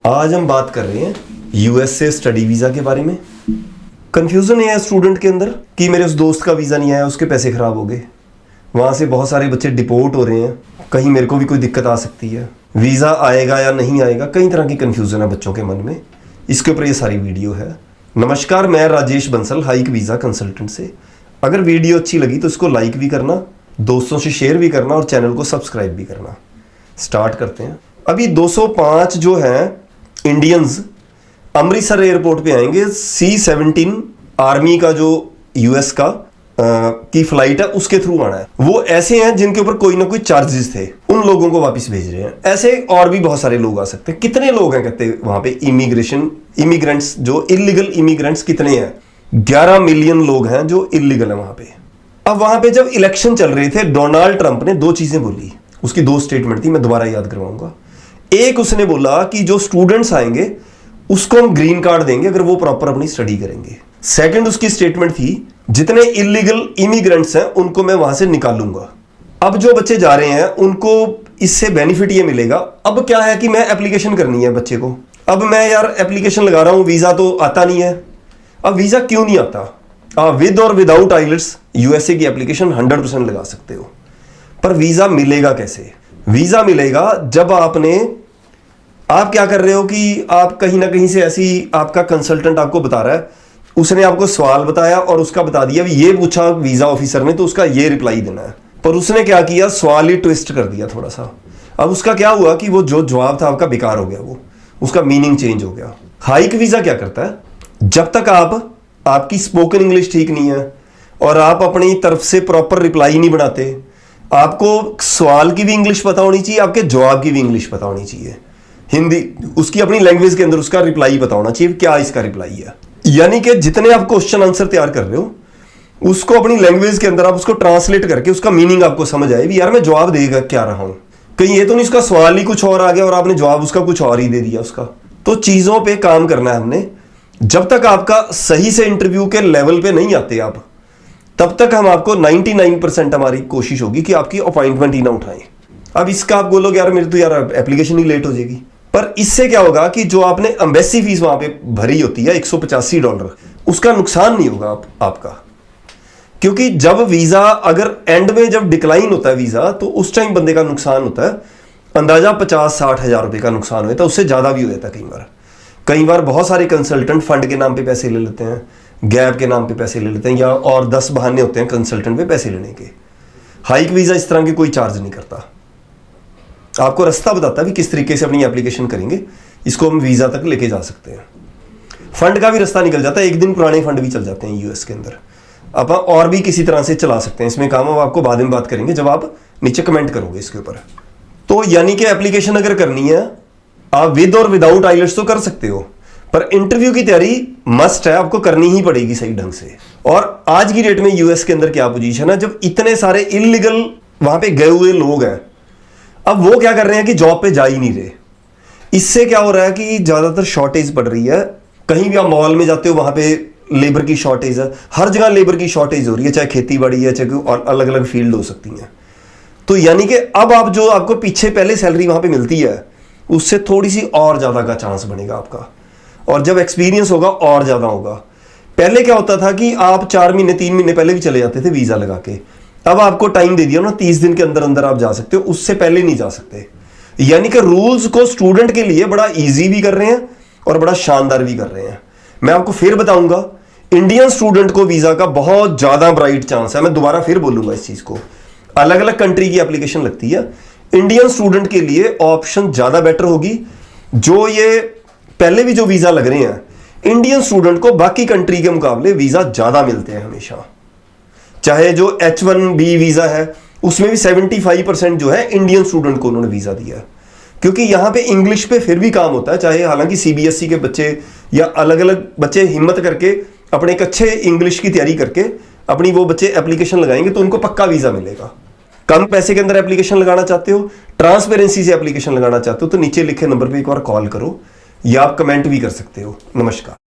आज हम बात कर रहे हैं यूएस से स्टडी वीज़ा के बारे में। कंफ्यूजन है स्टूडेंट के अंदर कि मेरे उस दोस्त का वीज़ा नहीं आया, उसके पैसे ख़राब हो गए, वहाँ से बहुत सारे बच्चे डिपोर्ट हो रहे हैं, कहीं मेरे को भी कोई दिक्कत आ सकती है, वीज़ा आएगा या नहीं आएगा, कई तरह की कंफ्यूजन है बच्चों के मन में। इसके ऊपर ये सारी वीडियो है। नमस्कार, मैं Rajesh Bansal, hike visa consultant से। अगर वीडियो अच्छी लगी तो इसको लाइक भी करना, दोस्तों से शेयर भी करना और चैनल को सब्सक्राइब भी करना। स्टार्ट करते हैं। अभी 205 जो हैं इंडियंस अमृतसर एयरपोर्ट पे आएंगे। C-17 आर्मी का जो यूएस का की फ्लाइट है उसके थ्रू आना है। वो ऐसे हैं जिनके ऊपर कोई ना कोई चार्जेस थे, उन लोगों को वापस भेज रहे हैं। ऐसे और भी बहुत सारे लोग आ सकते हैं। कितने लोग हैं कहते हैं वहां पे इमिग्रेंट्स जो इलीगल इमिग्रेंट्स कितने हैं? 11 मिलियन लोग हैं जो इलीगल है वहां पे। अब वहां पे जब इलेक्शन चल रहे थे, डोनाल्ड ट्रंप ने दो चीजें बोली। उसकी दो स्टेटमेंट थी, मैं दोबारा याद करवाऊंगा। एक, उसने बोला कि जो स्टूडेंट्स आएंगे उसको हम ग्रीन कार्ड देंगे अगर वो प्रॉपर अपनी स्टडी करेंगे। सेकंड उसकी स्टेटमेंट थी, जितने इलीगल इमिग्रेंट्स हैं उनको मैं वहां से निकालूंगा। अब जो बच्चे जा रहे हैं उनको इससे बेनिफिट ये मिलेगा। अब क्या है कि मैं एप्लीकेशन करनी है बच्चे को। अब मैं यार एप्लीकेशन लगा रहा हूं, वीजा तो आता नहीं है। अब वीजा क्यों नहीं आता? विद और विदाउट आइलेट्स यूएसए की एप्लीकेशन 100% लगा सकते हो, पर वीजा मिलेगा कैसे? वीजा मिलेगा जब आप क्या कर रहे हो कि आप कहीं ना कहीं से ऐसी, आपका कंसल्टेंट आपको बता रहा है, उसने आपको सवाल बताया और उसका बता दिया, ये पूछा वीजा ऑफिसर ने तो उसका ये रिप्लाई देना है, पर उसने क्या किया, सवाल ही ट्विस्ट कर दिया थोड़ा सा। अब उसका क्या हुआ कि वो जो जवाब था आपका बेकार हो गया, वो उसका मीनिंग चेंज हो गया। हाइक वीजा क्या करता है, जब तक आपकी स्पोकन इंग्लिश ठीक नहीं है और आप अपनी तरफ से प्रॉपर रिप्लाई नहीं बनाते, आपको सवाल की भी इंग्लिश पता होनी चाहिए, आपके जवाब की भी इंग्लिश पता होनी चाहिए, हिंदी उसकी अपनी लैंग्वेज के अंदर उसका रिप्लाई पता होना चाहिए, क्या इसका रिप्लाई है। यानी कि जितने आप क्वेश्चन आंसर तैयार कर रहे हो उसको अपनी लैंग्वेज के अंदर आप उसको ट्रांसलेट करके उसका मीनिंग आपको समझ आए भी यार मैं जवाब देगा क्या रहा हूं, कहीं ये तो नहीं उसका सवाल ही कुछ और आ गया और आपने जवाब उसका कुछ और ही दे दिया उसका। तो चीजों पे काम करना है हमने। जब तक आपका सही से इंटरव्यू के लेवल पे नहीं आते आप, तब तक हम आपको 99% हमारी कोशिश होगी कि आपकी अपॉइंटमेंट ही ना उठाएं। अब इसका आप बोलोगे यार मेरी तो यार एप्लीकेशन ही लेट हो जाएगी, पर इससे क्या होगा कि जो आपने एम्बेसी फीस वहां पे भरी होती है $185, उसका नुकसान नहीं होगा आपका। क्योंकि जब वीजा अगर एंड में जब डिक्लाइन होता है वीजा, तो उस टाइम बंदे का नुकसान होता है अंदाजा 50-60 हज़ार रुपए का नुकसान होता है, उससे ज्यादा भी हो जाता है। कई बार बहुत सारे कंसल्टेंट फंड के नाम पे पैसे ले लेते हैं, गैप के नाम पे पैसे ले लेते हैं, या और 10 बहाने होते हैं कंसल्टेंट पे पैसे लेने के। हाइक वीजा इस तरह के कोई चार्ज नहीं करता, आपको रास्ता बताता है कि किस तरीके से अपनी एप्लीकेशन करेंगे, इसको हम वीजा तक लेके जा सकते हैं। फंड का भी रास्ता निकल जाता है, एक दिन पुराने फंड भी चल जाते हैं यूएस के अंदर। आप और भी किसी तरह से चला सकते हैं, इसमें काम हम आपको बाद में बात करेंगे जब आप नीचे कमेंट करोगे इसके ऊपर। तो यानी कि एप्लीकेशन अगर करनी है आप विद और विदाउट आइलेट्स तो कर सकते हो, पर इंटरव्यू की तैयारी मस्ट है, आपको करनी ही पड़ेगी सही ढंग से। और आज की डेट में यूएस के अंदर क्या पोजीशन है, जब इतने सारे इलीगल वहां पे गए हुए लोग हैं, अब वो क्या कर रहे हैं कि जॉब पे जा ही नहीं रहे। इससे क्या हो रहा है कि ज्यादातर शॉर्टेज पड़ रही है। कहीं भी आप मॉल में जाते हो वहां पे लेबर की शॉर्टेज है, हर जगह लेबर की शॉर्टेज हो रही है, चाहे खेती बाड़ी है, चाहे और अलग अलग फील्ड हो सकती हैं। तो यानी कि अब आप जो आपको पीछे पहले सैलरी वहां पे मिलती है उससे थोड़ी सी और ज्यादा का चांस बनेगा आपका, और जब एक्सपीरियंस होगा और ज्यादा होगा। पहले क्या होता था कि आप 4 महीने 3 महीने पहले भी चले जाते थे वीजा लगा के, अब आपको टाइम दे दिया ना, 30 दिन के अंदर अंदर आप जा सकते हो, उससे पहले नहीं जा सकते। यानी कि रूल्स को स्टूडेंट के लिए बड़ा इजी भी कर रहे हैं और बड़ा शानदार भी कर रहे हैं। मैं आपको फिर बताऊंगा, इंडियन स्टूडेंट को वीजा का बहुत ज्यादा ब्राइट चांस है। मैं दोबारा फिर बोलूंगा इस चीज को। अलग अलग कंट्री की एप्लीकेशन लगती है, इंडियन स्टूडेंट के लिए ऑप्शन ज्यादा बेटर होगी। जो ये पहले भी जो वीजा लग रहे हैं, इंडियन स्टूडेंट को बाकी कंट्री के मुकाबले वीजा ज्यादा मिलते हैं हमेशा। चाहे जो H1B वीजा है उसमें भी 75% जो है इंडियन स्टूडेंट को उन्होंने वीजा दिया है, क्योंकि यहां पे इंग्लिश पे फिर भी काम होता है। चाहे हालांकि CBSE के बच्चे या अलग अलग बच्चे हिम्मत करके अपने एक अच्छे इंग्लिश की तैयारी करके अपनी वो बच्चे एप्लीकेशन लगाएंगे तो उनको पक्का वीजा मिलेगा। कम पैसे के अंदर एप्लीकेशन लगाना चाहते हो, ट्रांसपेरेंसी से एप्लीकेशन लगाना चाहते हो, तो नीचे लिखे नंबर पर एक बार कॉल करो या आप कमेंट भी कर सकते हो। नमस्कार।